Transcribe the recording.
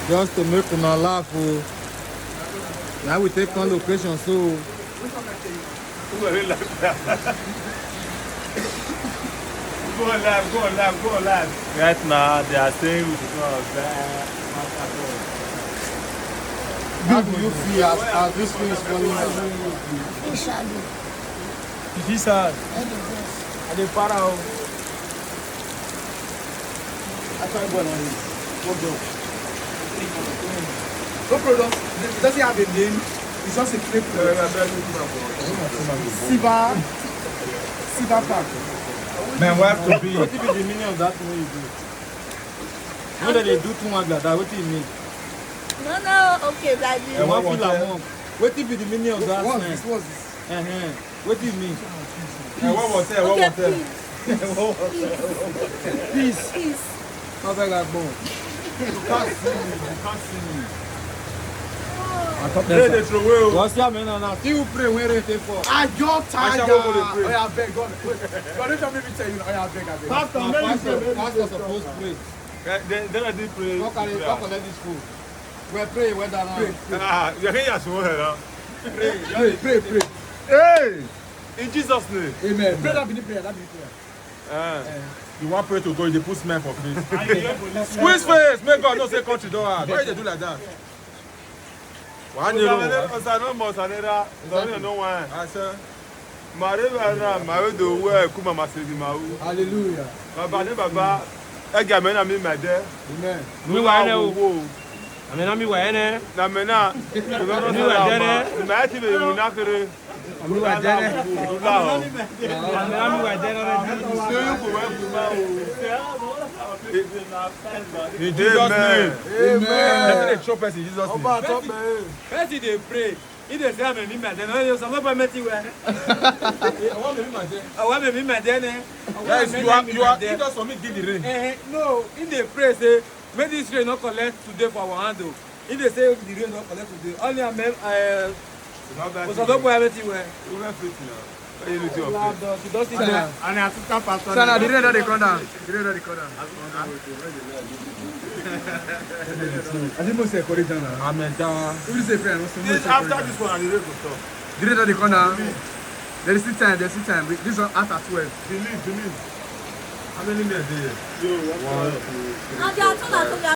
Just to make una laugh. Oh. Now we take on location, so. Go live. Right now, they are saying we should go outside. How do you feel as this thing is falling out? It is hard. And the para. I try one on it. No product. It doesn't have a name. It's just a clip. Silver pack. Man, we have to be. What if the meaning of that way you do? When they do too much like that, what do you mean? No, okay, daddy. And one feel among. What if the meaning of that? What's this? What do you mean? What was there? What was there? Peace. How big I bone? You can't see me. Pray the true will. What's your man now? Still pray when they take for. I just tired. shall go to pray. Oh, yeah, beg God. God, don't tell me to tell you. Oh, yeah, beg. Pastor supposed to pray. Then I did pray. How can this food? We pray whether now. You can't hear someone now. Pray. Hey! In Jesus' name. Amen. Pray that be the prayer. You want pray to go, they put smell for face. Squeeze face! Make God no say country don't hard. Why they do like that? One year old. I said, Hallelujah. Baba, Amen. mi wa ene o. Amena mi wa ene. Na mena. Ma ti be mu na kere. Mi wa jene. La. Amena mi wa jene re. So you go work with ma In Jesus name. Amen. Let me show person in Jesus name. First they pray. If they say I'm a mimma, then you some of me where. I want me mimma then. Yes, you are. It does for me give the rain. No, if they pray say make this rain not collect today for our handle. If they say the rain not collect today, only I was not going everywhere. And assistant pastor. Sana, the rain don't come down. I think most say courage now. Amen. If you say prayer, after this one, I need to stop. the rain don't come down. There is still time. This one after 12. Believe. How many men are there? Now they are told